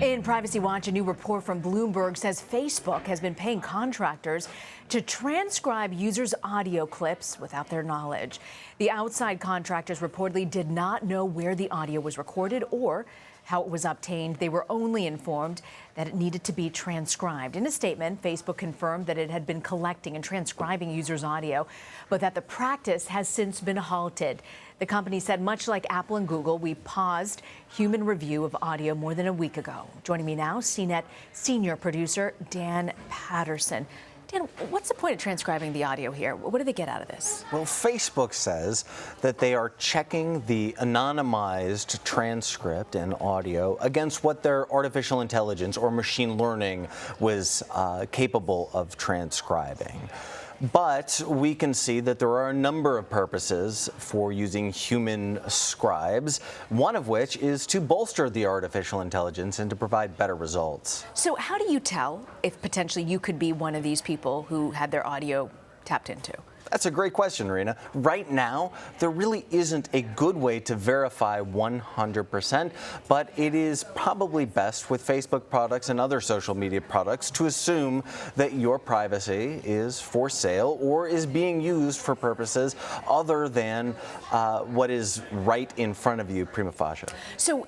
In Privacy Watch, a new report from Bloomberg says Facebook has been paying contractors to transcribe users' audio clips without their knowledge. The outside contractors reportedly did not know where the audio was recorded or how it was obtained. They were only informed that it needed to be transcribed. In a statement, Facebook confirmed that it had been collecting and transcribing users' audio, but that the practice has since been halted. The company said, much like Apple and Google, we paused human review of audio more than a week ago. Joining me now, CNET senior producer Dan Patterson. Dan, what's the point of transcribing the audio here? What do they get out of this? Well, Facebook says that they are checking the anonymized transcript and audio against what their artificial intelligence or machine learning was capable of transcribing. But we can see that there are a number of purposes for using human scribes, one of which is to bolster the artificial intelligence and to provide better results. So how do you tell if potentially you could be one of these people who had their audio tapped into? That's a great question, Rena. Right now, there really isn't a good way to verify 100%, but it is probably best with Facebook products and other social media products to assume that your privacy is for sale or is being used for purposes other than what is right in front of you prima facie. So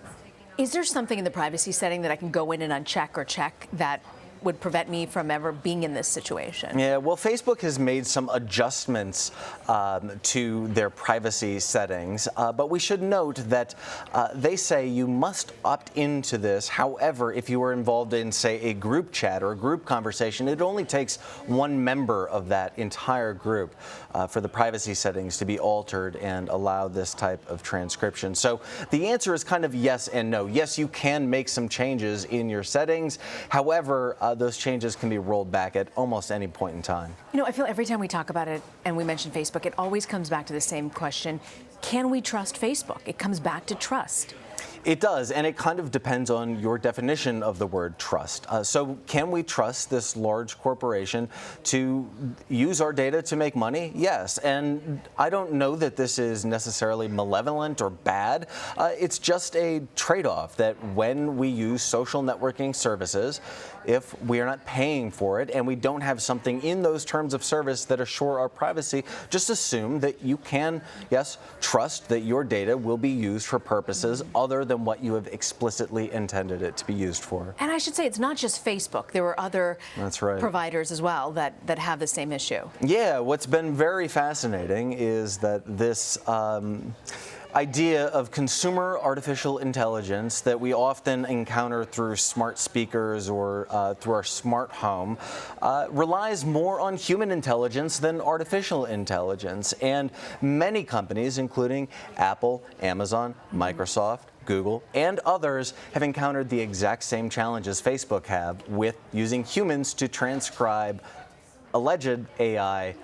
is there something in the privacy setting that I can go in and uncheck or check that would prevent me from ever being in this situation? Yeah, well, Facebook has made some adjustments to their privacy settings, but we should note that they say you must opt into this. However, if you are involved in, say, a group chat or a group conversation, it only takes one member of that entire group for the privacy settings to be altered and allow this type of transcription. So the answer is kind of yes and no. Yes, you can make some changes in your settings. However, those changes can be rolled back at almost any point in time. You know, I feel every time we talk about it and we mention Facebook, it always comes back to the same question. Can we trust Facebook? It comes back to trust. It does, and it kind of depends on your definition of the word trust. So can we trust this large corporation to use our data to make money? Yes, and I don't know that this is necessarily malevolent or bad. It's just a trade-off that when we use social networking services, if we are not paying for it and we don't have something in those terms of service that assure our privacy, just assume that you can, yes, trust that your data will be used for purposes other than what you have explicitly intended it to be used for. And I should say it's not just Facebook. There were other providers as well that have the same issue. Yeah, what's been very fascinating is that this idea of consumer artificial intelligence that we often encounter through smart speakers or through our smart home relies more on human intelligence than artificial intelligence. And many companies, including Apple, Amazon, Microsoft, Google, and others have encountered the exact same challenges Facebook have with using humans to transcribe alleged AI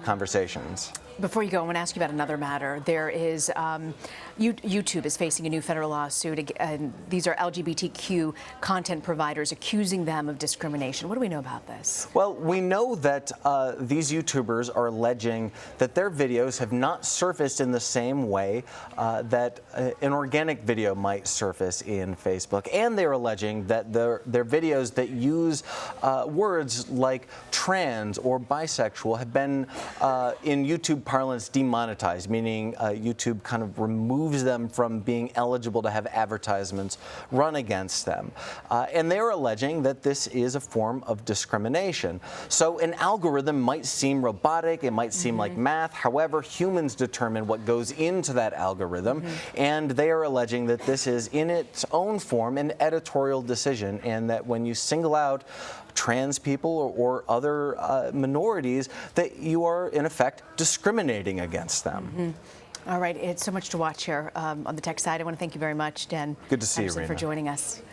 conversations. Before you go, I want to ask you about another matter. There is YouTube is facing a new federal lawsuit, and these are LGBTQ content providers accusing them of discrimination. What do we know about this? Well, we know that these YouTubers are alleging that their videos have not surfaced in the same way that an organic video might surface in Facebook, and they're alleging that their videos that use words like trans or bisexual have been in YouTube parlance demonetized, meaning YouTube kind of removes them from being eligible to have advertisements run against them. And they're alleging that this is a form of discrimination. So an algorithm might seem robotic, it might seem like math. However, humans determine what goes into that algorithm, and they are alleging that this is in its own form an editorial decision, and that when you single out trans people or other minorities, that you are in effect discriminating against them. All right, it's so much to watch here on the tech side. I want to thank you very much, Dan. Good to see you, Patterson, Rena. for joining us.